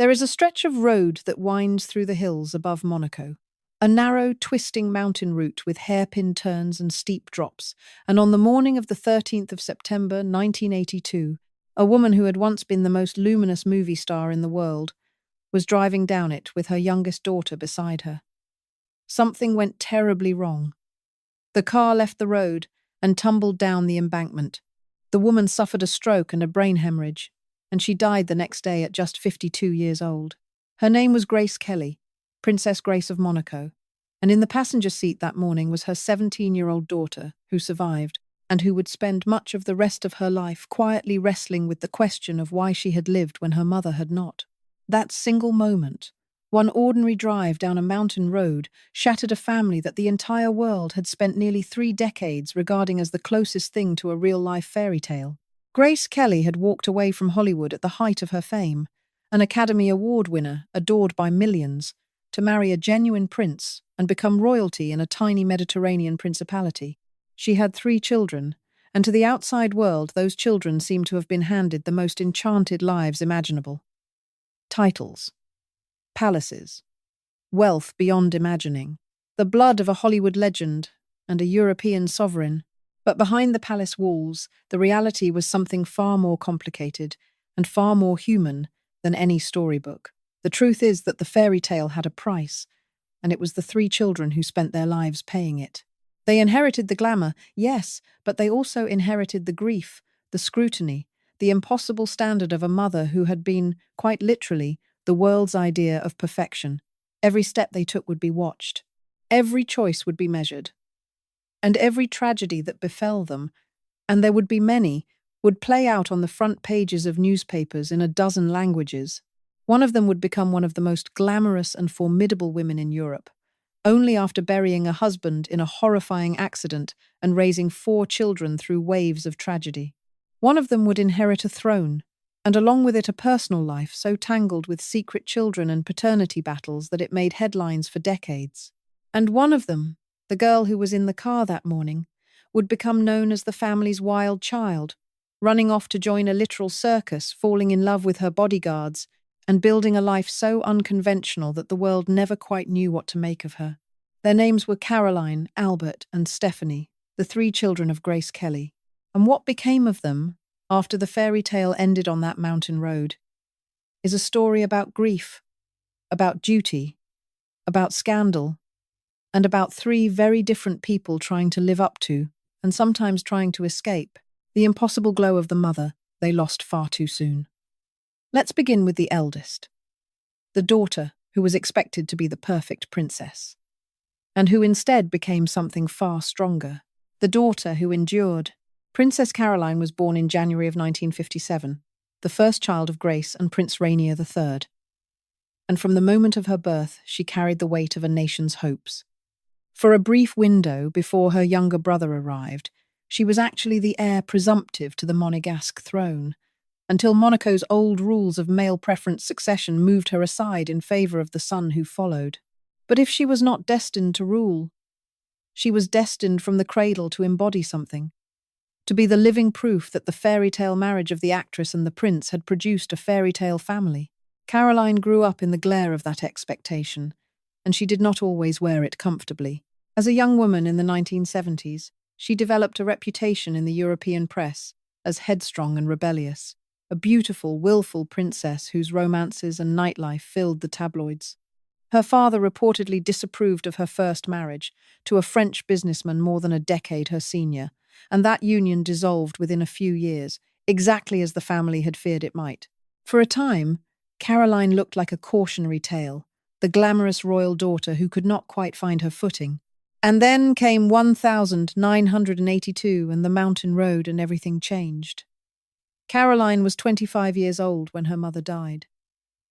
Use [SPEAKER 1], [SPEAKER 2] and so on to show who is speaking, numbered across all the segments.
[SPEAKER 1] There is a stretch of road that winds through the hills above Monaco, a narrow, twisting mountain route with hairpin turns and steep drops, and on the morning of the 13th of September 1982, a woman who had once been the most luminous movie star in the world was driving down it with her youngest daughter beside her. Something went terribly wrong. The car left the road and tumbled down the embankment. The woman suffered a stroke and a brain hemorrhage, and she died the next day at just 52 years old. Her name was Grace Kelly, Princess Grace of Monaco, and in the passenger seat that morning was her 17-year-old daughter, who survived, and who would spend much of the rest of her life quietly wrestling with the question of why she had lived when her mother had not. That single moment, one ordinary drive down a mountain road, shattered a family that the entire world had spent nearly 3 decades regarding as the closest thing to a real-life fairy tale. Grace Kelly had walked away from Hollywood at the height of her fame, an Academy Award winner adored by millions, to marry a genuine prince and become royalty in a tiny Mediterranean principality. She had 3 children, and to the outside world those children seemed to have been handed the most enchanted lives imaginable. Titles, palaces, wealth beyond imagining, the blood of a Hollywood legend and a European sovereign. But behind the palace walls, the reality was something far more complicated and far more human than any storybook. The truth is that the fairy tale had a price, and it was the 3 children who spent their lives paying it. They inherited the glamour, yes, but they also inherited the grief, the scrutiny, the impossible standard of a mother who had been, quite literally, the world's idea of perfection. Every step they took would be watched. Every choice would be measured. And every tragedy that befell them, and there would be many, would play out on the front pages of newspapers in a dozen languages. One of them would become one of the most glamorous and formidable women in Europe, only after burying a husband in a horrifying accident and raising 4 children through waves of tragedy. One of them would inherit a throne, and along with it a personal life so tangled with secret children and paternity battles that it made headlines for decades. And one of them, the girl who was in the car that morning, would become known as the family's wild child, running off to join a literal circus, falling in love with her bodyguards, and building a life so unconventional that the world never quite knew what to make of her. Their names were Caroline, Albert, and Stephanie, the 3 children of Grace Kelly. And what became of them, after the fairy tale ended on that mountain road, is a story about grief, about duty, about scandal, and about 3 very different people trying to live up to, and sometimes trying to escape, the impossible glow of the mother they lost far too soon. Let's begin with the eldest, the daughter who was expected to be the perfect princess, and who instead became something far stronger, the daughter who endured. Princess Caroline was born in January of 1957, the first child of Grace and Prince Rainier III. And from the moment of her birth, she carried the weight of a nation's hopes. For a brief window before her younger brother arrived, she was actually the heir presumptive to the Monegasque throne, until Monaco's old rules of male preference succession moved her aside in favour of the son who followed. But if she was not destined to rule, she was destined from the cradle to embody something, to be the living proof that the fairy tale marriage of the actress and the prince had produced a fairy tale family. Caroline grew up in the glare of that expectation, and she did not always wear it comfortably. As a young woman in the 1970s, she developed a reputation in the European press as headstrong and rebellious, a beautiful, willful princess whose romances and nightlife filled the tabloids. Her father reportedly disapproved of her first marriage to a French businessman more than a decade her senior, and that union dissolved within a few years, exactly as the family had feared it might. For a time, Caroline looked like a cautionary tale, the glamorous royal daughter who could not quite find her footing. And then came 1982 and the mountain road, and everything changed. Caroline was 25 years old when her mother died,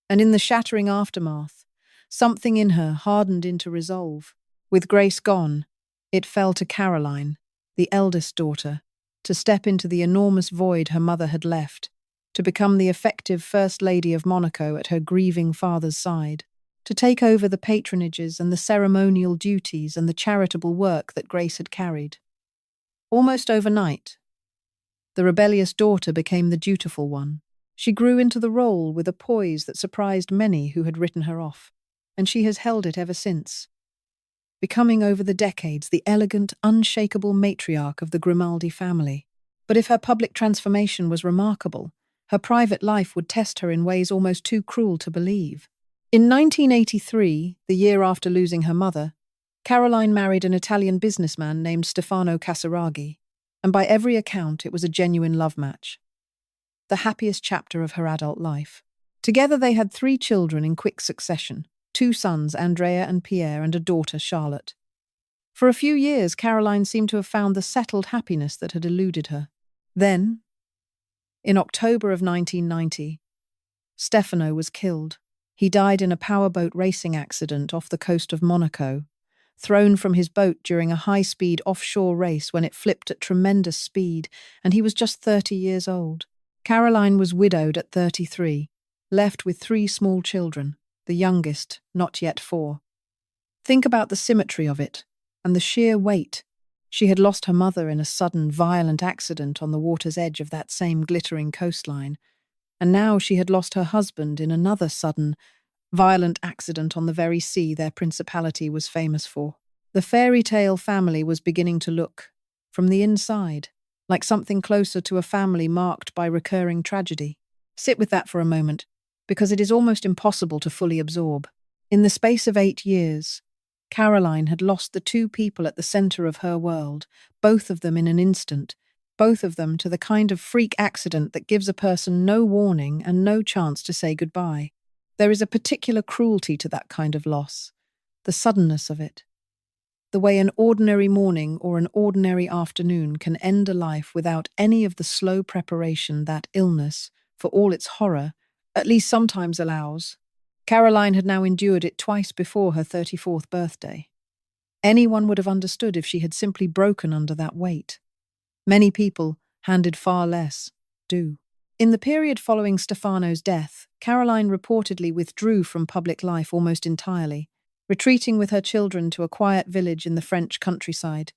[SPEAKER 1] and in the shattering aftermath, something in her hardened into resolve. With Grace gone, it fell to Caroline, the eldest daughter, to step into the enormous void her mother had left, to become the effective First Lady of Monaco at her grieving father's side, to take over the patronages and the ceremonial duties and the charitable work that Grace had carried. Almost overnight, the rebellious daughter became the dutiful one. She grew into the role with a poise that surprised many who had written her off, and she has held it ever since, becoming over the decades the elegant, unshakable matriarch of the Grimaldi family. But if her public transformation was remarkable, her private life would test her in ways almost too cruel to believe. In 1983, the year after losing her mother, Caroline married an Italian businessman named Stefano Casiraghi, and by every account it was a genuine love match, the happiest chapter of her adult life. Together they had 3 children in quick succession, 2 sons, Andrea and Pierre, and a daughter, Charlotte. For a few years, Caroline seemed to have found the settled happiness that had eluded her. Then, in October of 1990, Stefano was killed. He died in a powerboat racing accident off the coast of Monaco, thrown from his boat during a high-speed offshore race when it flipped at tremendous speed, and he was just 30 years old. Caroline was widowed at 33, left with 3 small children, the youngest not yet 4. Think about the symmetry of it, and the sheer weight. She had lost her mother in a sudden, violent accident on the water's edge of that same glittering coastline, and now she had lost her husband in another sudden, violent accident on the very sea their principality was famous for. The fairy tale family was beginning to look, from the inside, like something closer to a family marked by recurring tragedy. Sit with that for a moment, because it is almost impossible to fully absorb. In the space of 8 years, Caroline had lost the 2 people at the center of her world, both of them in an instant, both of them to the kind of freak accident that gives a person no warning and no chance to say goodbye. There is a particular cruelty to that kind of loss, the suddenness of it. The way an ordinary morning or an ordinary afternoon can end a life without any of the slow preparation that illness, for all its horror, at least sometimes allows. Caroline had now endured it twice before her 34th birthday. Anyone would have understood if she had simply broken under that weight. Many people, handed far less, do. In the period following Stefano's death, Caroline reportedly withdrew from public life almost entirely, retreating with her children to a quiet village in the French countryside,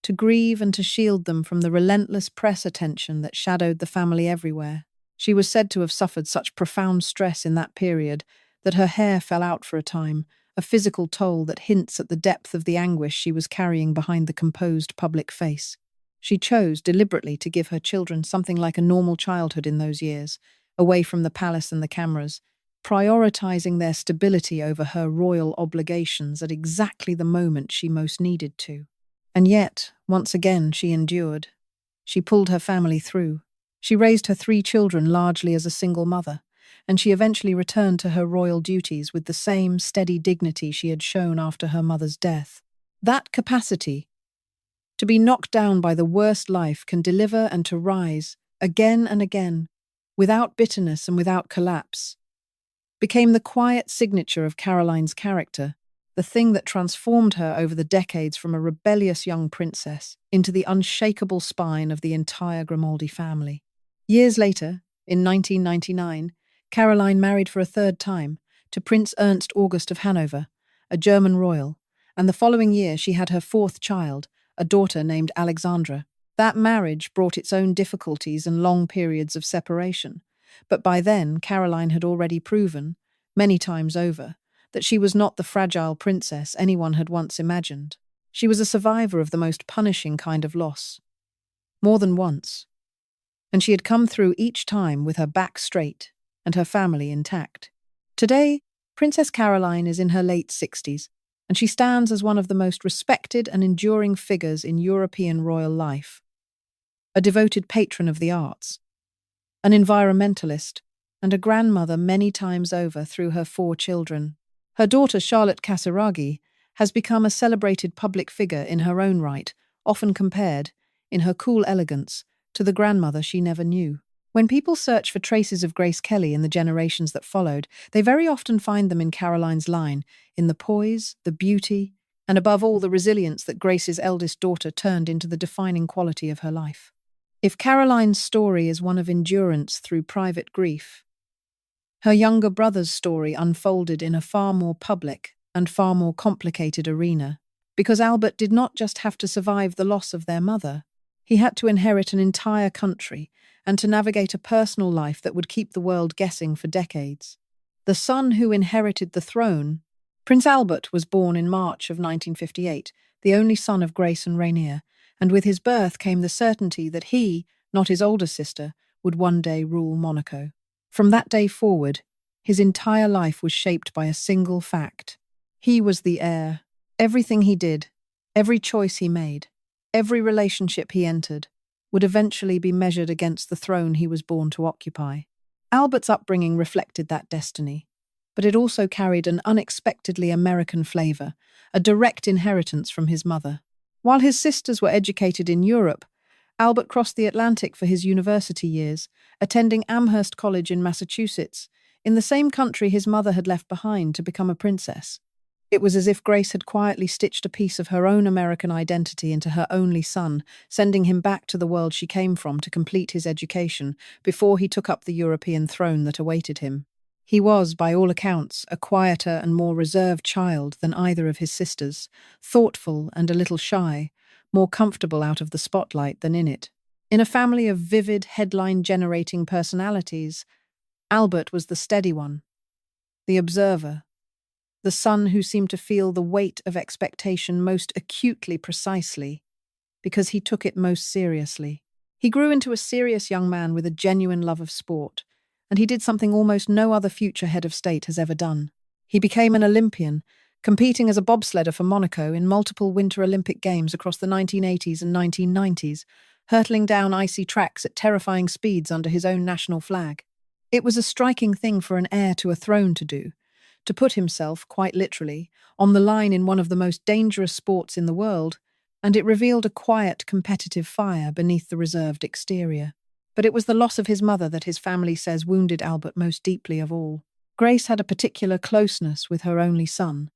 [SPEAKER 1] to grieve and to shield them from the relentless press attention that shadowed the family everywhere. She was said to have suffered such profound stress in that period that her hair fell out for a time, a physical toll that hints at the depth of the anguish she was carrying behind the composed public face. She chose deliberately to give her children something like a normal childhood in those years, away from the palace and the cameras, prioritizing their stability over her royal obligations at exactly the moment she most needed to. And yet, once again, she endured. She pulled her family through. She raised her 3 children largely as a single mother, and she eventually returned to her royal duties with the same steady dignity she had shown after her mother's death. That capacity to be knocked down by the worst life can deliver and to rise, again and again, without bitterness and without collapse, became the quiet signature of Caroline's character, the thing that transformed her over the decades from a rebellious young princess into the unshakable spine of the entire Grimaldi family. Years later, in 1999, Caroline married for a 3rd time to Prince Ernst August of Hanover, a German royal, and the following year she had her 4th child, a daughter named Alexandra. That marriage brought its own difficulties and long periods of separation, but by then Caroline had already proven, many times over, that she was not the fragile princess anyone had once imagined. She was a survivor of the most punishing kind of loss, more than once, and she had come through each time with her back straight and her family intact. Today, Princess Caroline is in her late 60s, and she stands as one of the most respected and enduring figures in European royal life. A devoted patron of the arts, an environmentalist, and a grandmother many times over through her 4 children. Her daughter Charlotte Casiraghi has become a celebrated public figure in her own right, often compared, in her cool elegance, to the grandmother she never knew. When people search for traces of Grace Kelly in the generations that followed, they very often find them in Caroline's line, in the poise, the beauty, and above all the resilience that Grace's eldest daughter turned into the defining quality of her life. If Caroline's story is one of endurance through private grief, her younger brother's story unfolded in a far more public and far more complicated arena, because Albert did not just have to survive the loss of their mother, he had to inherit an entire country and to navigate a personal life that would keep the world guessing for decades. The son who inherited the throne, Prince Albert, was born in March of 1958, the only son of Grace and Rainier, and with his birth came the certainty that he, not his older sister, would one day rule Monaco. From that day forward, his entire life was shaped by a single fact. He was the heir. Everything he did, every choice he made, every relationship he entered, would eventually be measured against the throne he was born to occupy. Albert's upbringing reflected that destiny, but it also carried an unexpectedly American flavor, a direct inheritance from his mother. While his sisters were educated in Europe, Albert crossed the Atlantic for his university years, attending Amherst College in Massachusetts, in the same country his mother had left behind to become a princess. It was as if Grace had quietly stitched a piece of her own American identity into her only son, sending him back to the world she came from to complete his education before he took up the European throne that awaited him. He was, by all accounts, a quieter and more reserved child than either of his sisters, thoughtful and a little shy, more comfortable out of the spotlight than in it. In a family of vivid, headline-generating personalities, Albert was the steady one, the observer, the son who seemed to feel the weight of expectation most acutely precisely, because he took it most seriously. He grew into a serious young man with a genuine love of sport, and he did something almost no other future head of state has ever done. He became an Olympian, competing as a bobsledder for Monaco in multiple Winter Olympic Games across the 1980s and 1990s, hurtling down icy tracks at terrifying speeds under his own national flag. It was a striking thing for an heir to a throne to do, to put himself, quite literally, on the line in one of the most dangerous sports in the world, and it revealed a quiet, competitive fire beneath the reserved exterior. But it was the loss of his mother that his family says wounded Albert most deeply of all. Grace had a particular closeness with her only son,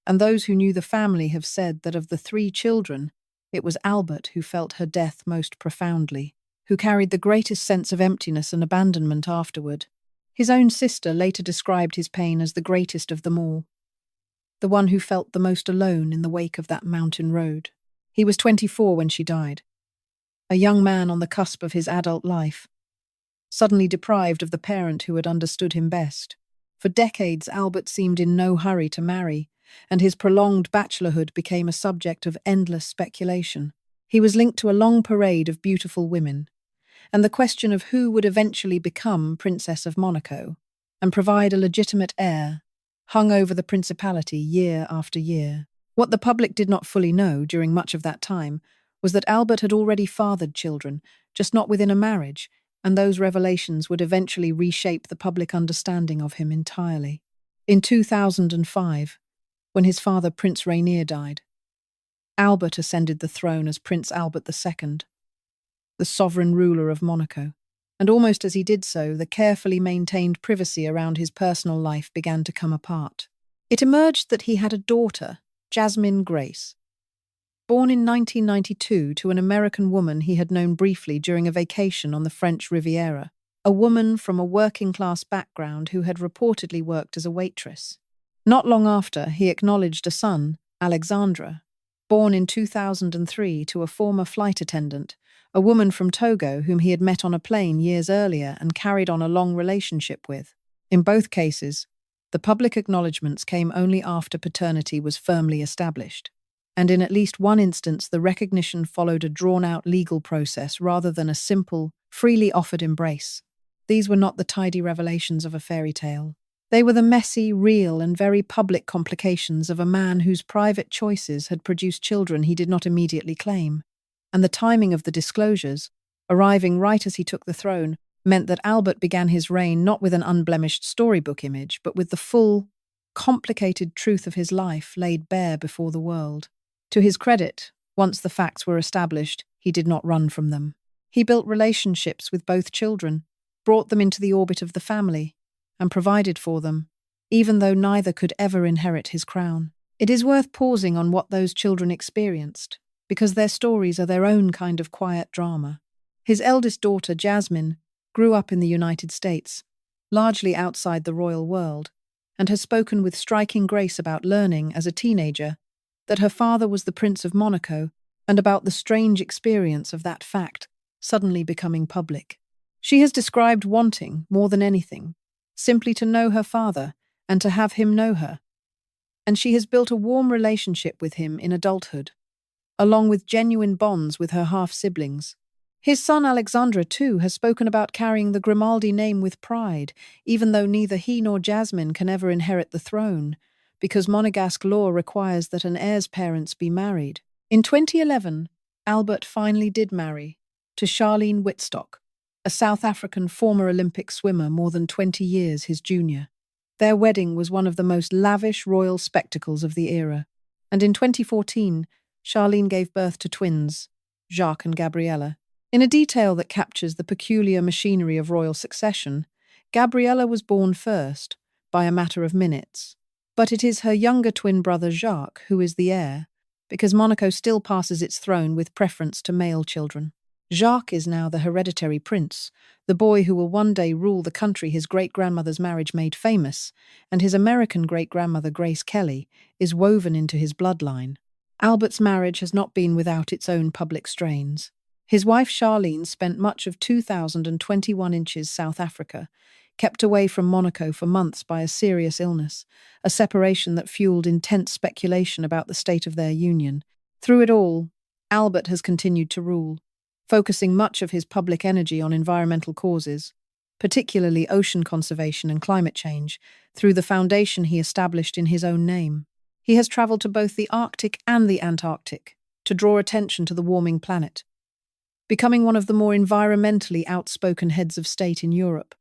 [SPEAKER 1] and those who knew the family have said that of the 3 children, it was Albert who felt her death most profoundly, who carried the greatest sense of emptiness and abandonment afterward. His own sister later described his pain as the greatest of them all, the one who felt the most alone in the wake of that mountain road. He was 24 when she died, a young man on the cusp of his adult life, suddenly deprived of the parent who had understood him best. For decades, Albert seemed in no hurry to marry, and his prolonged bachelorhood became a subject of endless speculation. He was linked to a long parade of beautiful women, and the question of who would eventually become Princess of Monaco and provide a legitimate heir hung over the principality year after year. What the public did not fully know during much of that time was that Albert had already fathered children, just not within a marriage, and those revelations would eventually reshape the public understanding of him entirely. In 2005, when his father Prince Rainier died, Albert ascended the throne as Prince Albert II, the sovereign ruler of Monaco. And almost as he did so, the carefully maintained privacy around his personal life began to come apart. It emerged that he had a daughter, Jasmine Grace, born in 1992 to an American woman he had known briefly during a vacation on the French Riviera, a woman from a working-class background who had reportedly worked as a waitress. Not long after, he acknowledged a son, Alexandra, born in 2003 to a former flight attendant, a woman from Togo whom he had met on a plane years earlier and carried on a long relationship with. In both cases, the public acknowledgements came only after paternity was firmly established, and in at least one instance the recognition followed a drawn-out legal process rather than a simple, freely offered embrace. These were not the tidy revelations of a fairy tale. They were the messy, real, and very public complications of a man whose private choices had produced children he did not immediately claim. And the timing of the disclosures, arriving right as he took the throne, meant that Albert began his reign not with an unblemished storybook image, but with the full, complicated truth of his life laid bare before the world. To his credit, once the facts were established, he did not run from them. He built relationships with both children, brought them into the orbit of the family, and provided for them, even though neither could ever inherit his crown. It is worth pausing on what those children experienced, because their stories are their own kind of quiet drama. His eldest daughter, Jasmine, grew up in the United States, largely outside the royal world, and has spoken with striking grace about learning, as a teenager, that her father was the Prince of Monaco, and about the strange experience of that fact suddenly becoming public. She has described wanting, more than anything, simply to know her father and to have him know her, and she has built a warm relationship with him in adulthood, along with genuine bonds with her half-siblings. His son Alexandra, too, has spoken about carrying the Grimaldi name with pride, even though neither he nor Jasmine can ever inherit the throne, because Monegasque law requires that an heir's parents be married. In 2011, Albert finally did marry, to Charlene Whitstock, a South African former Olympic swimmer more than 20 years his junior. Their wedding was one of the most lavish royal spectacles of the era, and in 2014, Charlene gave birth to twins, Jacques and Gabriella. In a detail that captures the peculiar machinery of royal succession, Gabriella was born first, by a matter of minutes. But it is her younger twin brother Jacques who is the heir, because Monaco still passes its throne with preference to male children. Jacques is now the hereditary prince, the boy who will one day rule the country his great-grandmother's marriage made famous, and his American great-grandmother Grace Kelly is woven into his bloodline. Albert's marriage has not been without its own public strains. His wife Charlene spent much of 2021 inches South Africa, kept away from Monaco for months by a serious illness, a separation that fueled intense speculation about the state of their union. Through it all, Albert has continued to rule, focusing much of his public energy on environmental causes, particularly ocean conservation and climate change, through the foundation he established in his own name. He has travelled to both the Arctic and the Antarctic to draw attention to the warming planet, becoming one of the more environmentally outspoken heads of state in Europe,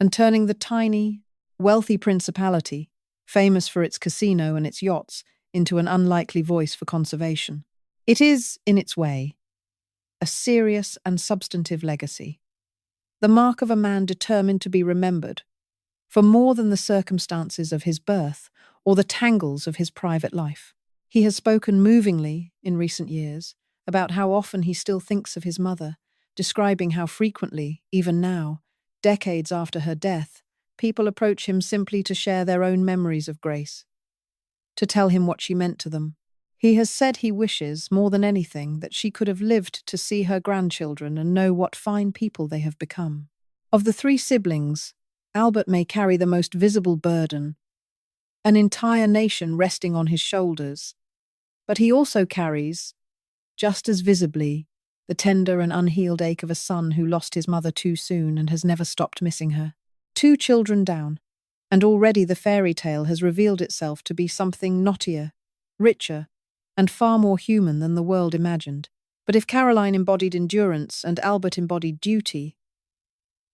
[SPEAKER 1] and turning the tiny, wealthy principality, famous for its casino and its yachts, into an unlikely voice for conservation. It is, in its way, a serious and substantive legacy, the mark of a man determined to be remembered for more than the circumstances of his birth or the tangles of his private life. He has spoken movingly, in recent years, about how often he still thinks of his mother, describing how frequently, even now, decades after her death, people approach him simply to share their own memories of Grace, to tell him what she meant to them. He has said he wishes, more than anything, that she could have lived to see her grandchildren and know what fine people they have become. Of the three siblings, Albert may carry the most visible burden, an entire nation resting on his shoulders, but he also carries, just as visibly, the tender and unhealed ache of a son who lost his mother too soon and has never stopped missing her. 2 children down, and already the fairy tale has revealed itself to be something knottier, richer, and far more human than the world imagined. But if Caroline embodied endurance and Albert embodied duty,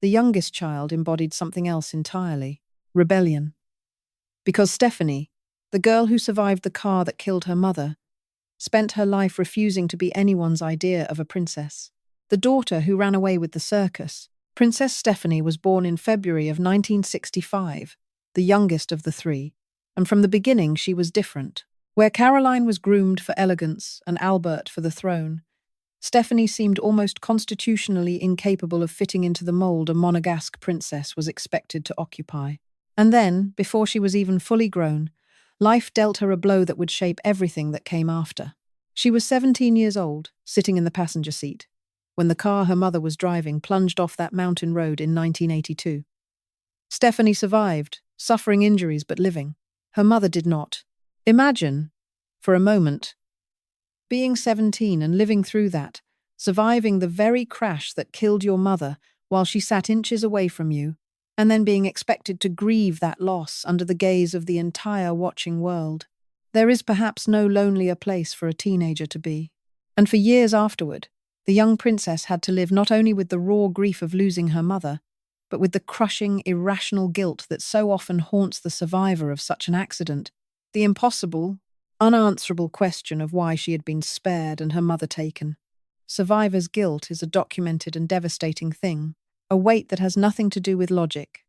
[SPEAKER 1] the youngest child embodied something else entirely: rebellion. Because Stephanie, the girl who survived the car that killed her mother, spent her life refusing to be anyone's idea of a princess. The daughter who ran away with the circus, Princess Stephanie, was born in February of 1965, the youngest of the three, and from the beginning she was different. Where Caroline was groomed for elegance and Albert for the throne, Stephanie seemed almost constitutionally incapable of fitting into the mold a Monegasque princess was expected to occupy. And then, before she was even fully grown, life dealt her a blow that would shape everything that came after. She was 17 years old, sitting in the passenger seat, when the car her mother was driving plunged off that mountain road in 1982. Stephanie survived, suffering injuries but living. Her mother did not. Imagine, for a moment, being 17 and living through that, surviving the very crash that killed your mother while she sat inches away from you, and then being expected to grieve that loss under the gaze of the entire watching world. There is perhaps no lonelier place for a teenager to be. And for years afterward, the young princess had to live not only with the raw grief of losing her mother, but with the crushing, irrational guilt that so often haunts the survivor of such an accident. The impossible, unanswerable question of why she had been spared and her mother taken. Survivor's guilt is a documented and devastating thing, a weight that has nothing to do with logic,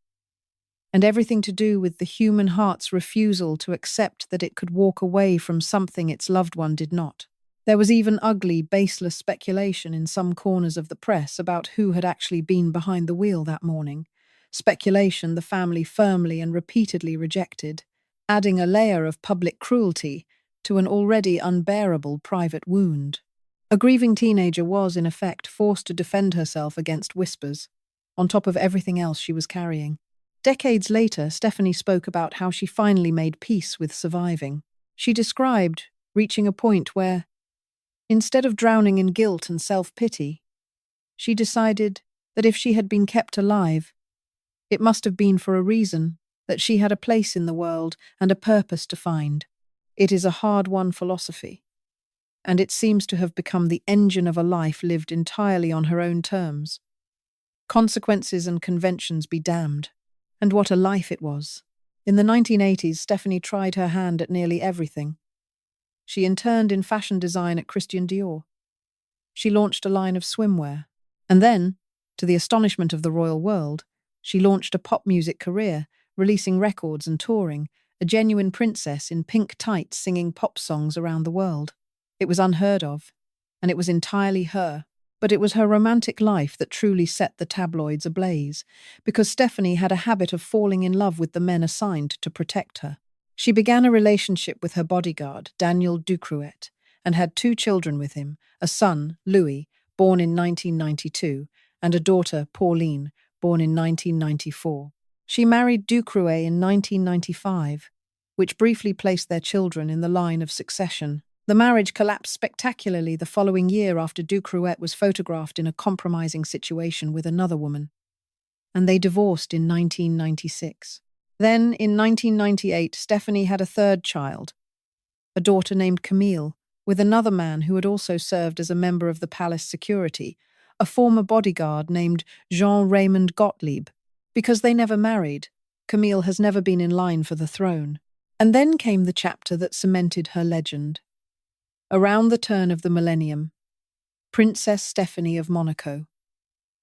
[SPEAKER 1] and everything to do with the human heart's refusal to accept that it could walk away from something its loved one did not. There was even ugly, baseless speculation in some corners of the press about who had actually been behind the wheel that morning, speculation the family firmly and repeatedly rejected, adding a layer of public cruelty to an already unbearable private wound. A grieving teenager was, in effect, forced to defend herself against whispers. on top of everything else she was carrying. Decades later, Stephanie spoke about how she finally made peace with surviving. She described reaching a point where, instead of drowning in guilt and self-pity, she decided that if she had been kept alive, it must have been for a reason, that she had a place in the world and a purpose to find. It is a hard-won philosophy, and it seems to have become the engine of a life lived entirely on her own terms. Consequences and conventions be damned. And what a life it was. In the 1980s, Stephanie tried her hand at nearly everything. She interned in fashion design at Christian Dior. She launched a line of swimwear. And then, to the astonishment of the royal world, she launched a pop music career, releasing records and touring, a genuine princess in pink tights singing pop songs around the world. It was unheard of, and it was entirely her. But it was her romantic life that truly set the tabloids ablaze, because Stephanie had a habit of falling in love with the men assigned to protect her. She began a relationship with her bodyguard, Daniel Ducrouet, and had 2 children with him, a son, Louis, born in 1992, and a daughter, Pauline, born in 1994. She married Ducrouet in 1995, which briefly placed their children in the line of succession. The marriage collapsed spectacularly the following year after Ducrouet was photographed in a compromising situation with another woman, and they divorced in 1996. Then, in 1998, Stephanie had a 3rd child, a daughter named Camille, with another man who had also served as a member of the palace security, a former bodyguard named Jean-Raymond Gottlieb. Because they never married, Camille has never been in line for the throne. And then came the chapter that cemented her legend. Around the turn of the millennium, Princess Stephanie of Monaco,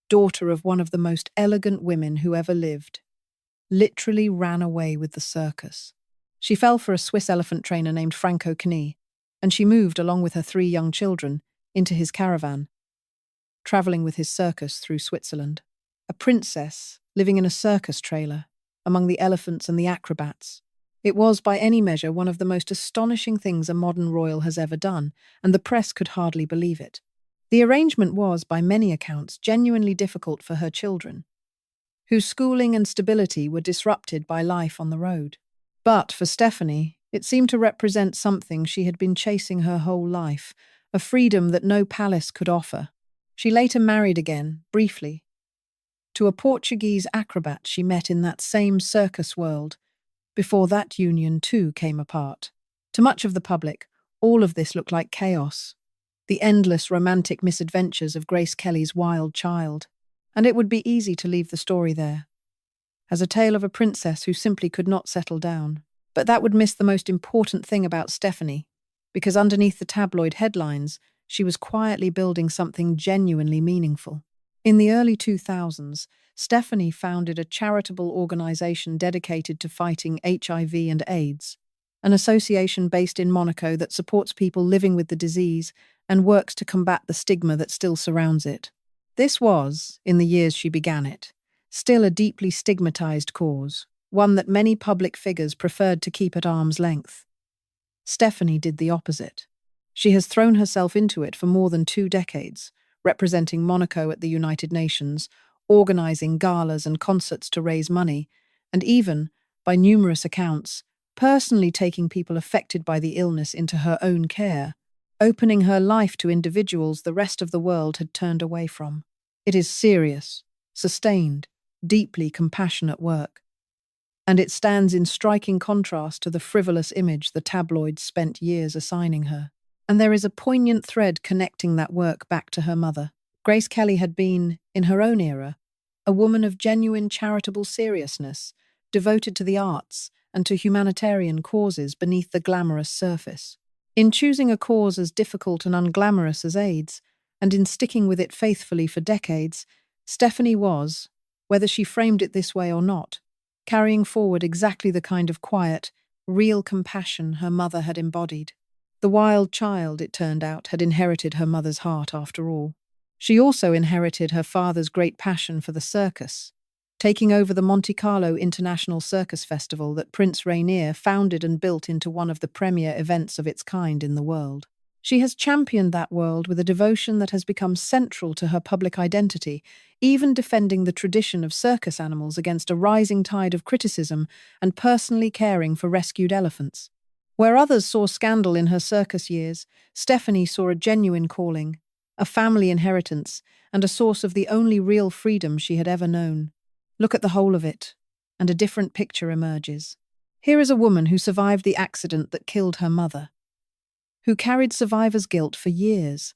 [SPEAKER 1] daughter of one of the most elegant women who ever lived, literally ran away with the circus. She fell for a Swiss elephant trainer named Franco Knie, and she moved, along with her 3 young children, into his caravan, travelling with his circus through Switzerland. A princess living in a circus trailer, among the elephants and the acrobats. It was, by any measure, one of the most astonishing things a modern royal has ever done, and the press could hardly believe it. The arrangement was, by many accounts, genuinely difficult for her children, whose schooling and stability were disrupted by life on the road. But for Stephanie, it seemed to represent something she had been chasing her whole life, a freedom that no palace could offer. She later married again, briefly, to a Portuguese acrobat she met in that same circus world, before that union too came apart. To much of the public, all of this looked like chaos, the endless romantic misadventures of Grace Kelly's wild child, and it would be easy to leave the story there, as a tale of a princess who simply could not settle down. But that would miss the most important thing about Stephanie, because underneath the tabloid headlines, she was quietly building something genuinely meaningful. In the early 2000s, Stephanie founded a charitable organization dedicated to fighting HIV and AIDS, an association based in Monaco that supports people living with the disease and works to combat the stigma that still surrounds it. This was, in the years she began it, still a deeply stigmatized cause, one that many public figures preferred to keep at arm's length. Stephanie did the opposite. She has thrown herself into it for more than 2 decades, representing Monaco at the United Nations, organizing galas and concerts to raise money, and even, by numerous accounts, personally taking people affected by the illness into her own care, opening her life to individuals the rest of the world had turned away from. It is serious, sustained, deeply compassionate work, and it stands in striking contrast to the frivolous image the tabloids spent years assigning her. And there is a poignant thread connecting that work back to her mother. Grace Kelly had been, in her own era, a woman of genuine charitable seriousness, devoted to the arts and to humanitarian causes beneath the glamorous surface. In choosing a cause as difficult and unglamorous as AIDS, and in sticking with it faithfully for decades, Stephanie was, whether she framed it this way or not, carrying forward exactly the kind of quiet, real compassion her mother had embodied. The wild child, it turned out, had inherited her mother's heart after all. She also inherited her father's great passion for the circus, taking over the Monte Carlo International Circus Festival that Prince Rainier founded and built into one of the premier events of its kind in the world. She has championed that world with a devotion that has become central to her public identity, even defending the tradition of circus animals against a rising tide of criticism and personally caring for rescued elephants. Where others saw scandal in her circus years, Stephanie saw a genuine calling, a family inheritance, and a source of the only real freedom she had ever known. Look at the whole of it, and a different picture emerges. Here is a woman who survived the accident that killed her mother, who carried survivor's guilt for years,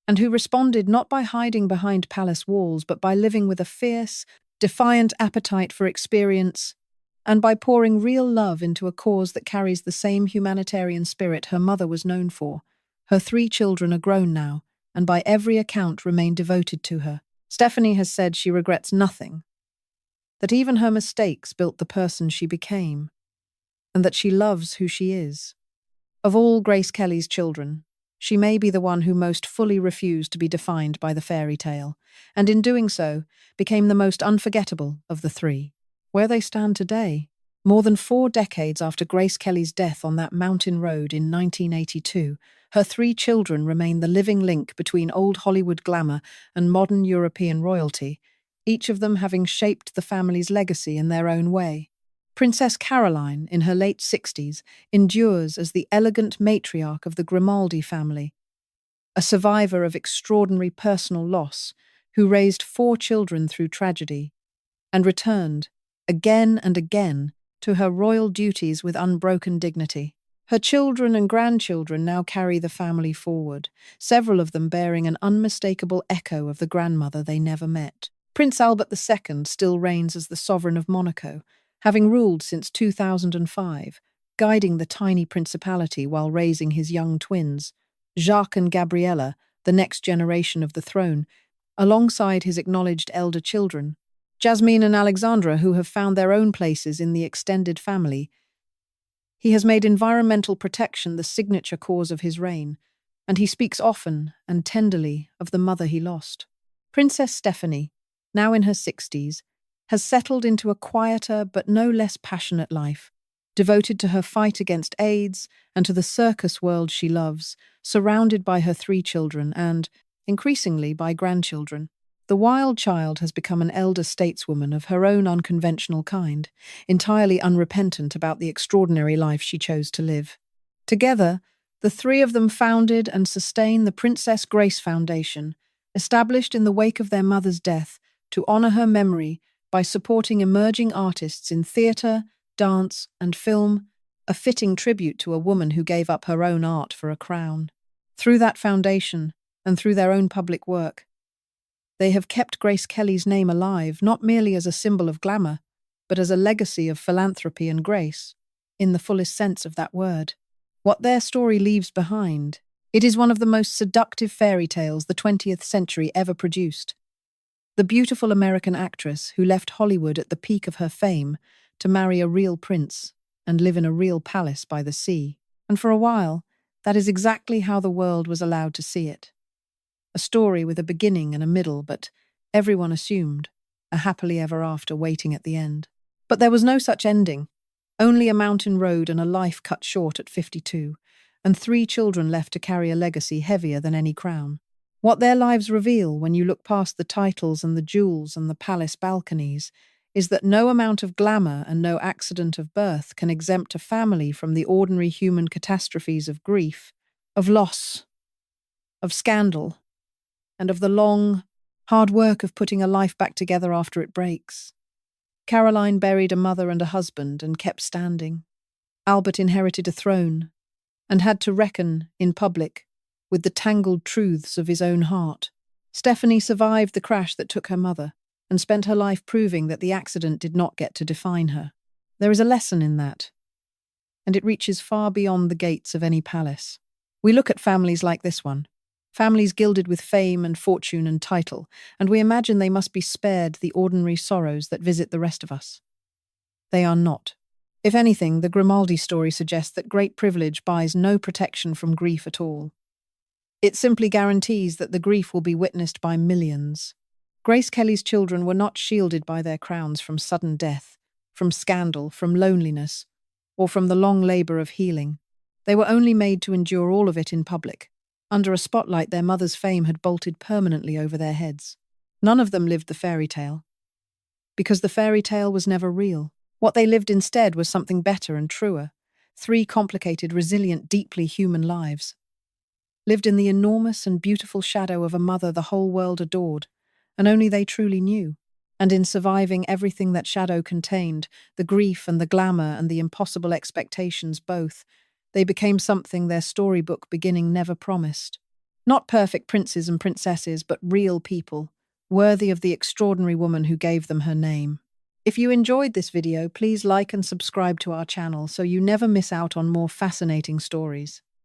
[SPEAKER 1] and who responded not by hiding behind palace walls, but by living with a fierce, defiant appetite for experience, and by pouring real love into a cause that carries the same humanitarian spirit her mother was known for. Her 3 children are grown now, and by every account remain devoted to her. Stephanie has said she regrets nothing, that even her mistakes built the person she became, and that she loves who she is. Of all Grace Kelly's children, she may be the one who most fully refused to be defined by the fairy tale, and in doing so, became the most unforgettable of the 3. Where they stand today, more than 4 decades after Grace Kelly's death on that mountain road in 1982, her 3 children remain the living link between old Hollywood glamour and modern European royalty, each of them having shaped the family's legacy in their own way. Princess Caroline, in her late 60s, endures as the elegant matriarch of the Grimaldi family, a survivor of extraordinary personal loss, who raised 4 children through tragedy, and returned, again and again, to her royal duties with unbroken dignity. Her children and grandchildren now carry the family forward, several of them bearing an unmistakable echo of the grandmother they never met. Prince Albert II still reigns as the sovereign of Monaco, having ruled since 2005, guiding the tiny principality while raising his young twins, Jacques and Gabriella, the next generation of the throne, alongside his acknowledged elder children, Jasmine and Alexandra, who have found their own places in the extended family. He has made environmental protection the signature cause of his reign, and he speaks often and tenderly of the mother he lost. Princess Stephanie, now in her 60s, has settled into a quieter but no less passionate life, devoted to her fight against AIDS and to the circus world she loves, surrounded by her 3 children and, increasingly, by grandchildren. The wild child has become an elder stateswoman of her own unconventional kind, entirely unrepentant about the extraordinary life she chose to live. Together, the 3 of them founded and sustain the Princess Grace Foundation, established in the wake of their mother's death to honor her memory by supporting emerging artists in theatre, dance, and film, a fitting tribute to a woman who gave up her own art for a crown. Through that foundation, and through their own public work, they have kept Grace Kelly's name alive, not merely as a symbol of glamour, but as a legacy of philanthropy and grace, in the fullest sense of that word. What their story leaves behind, it is one of the most seductive fairy tales the 20th century ever produced. The beautiful American actress who left Hollywood at the peak of her fame to marry a real prince and live in a real palace by the sea. And for a while, that is exactly how the world was allowed to see it. A story with a beginning and a middle, but everyone assumed a happily ever after waiting at the end. But there was no such ending, only a mountain road and a life cut short at 52, and 3 children left to carry a legacy heavier than any crown. What their lives reveal when you look past the titles and the jewels and the palace balconies is that no amount of glamour and no accident of birth can exempt a family from the ordinary human catastrophes of grief, of loss, of scandal, and of the long, hard work of putting a life back together after it breaks. Caroline buried a mother and a husband and kept standing. Albert inherited a throne and had to reckon, in public, with the tangled truths of his own heart. Stephanie survived the crash that took her mother and spent her life proving that the accident did not get to define her. There is a lesson in that, and it reaches far beyond the gates of any palace. We look at families like this one, families gilded with fame and fortune and title, and we imagine they must be spared the ordinary sorrows that visit the rest of us. They are not. If anything, the Grimaldi story suggests that great privilege buys no protection from grief at all. It simply guarantees that the grief will be witnessed by millions. Grace Kelly's children were not shielded by their crowns from sudden death, from scandal, from loneliness, or from the long labor of healing. They were only made to endure all of it in public. Under a spotlight, their mother's fame had bolted permanently over their heads. None of them lived the fairy tale, because the fairy tale was never real. What they lived instead was something better and truer. Three complicated, resilient, deeply human lives. Lived in the enormous and beautiful shadow of a mother the whole world adored, and only they truly knew. And in surviving everything that shadow contained, the grief and the glamour and the impossible expectations both, they became something their storybook beginning never promised. Not perfect princes and princesses, but real people, worthy of the extraordinary woman who gave them her name. If you enjoyed this video, please like and subscribe to our channel so you never miss out on more fascinating stories.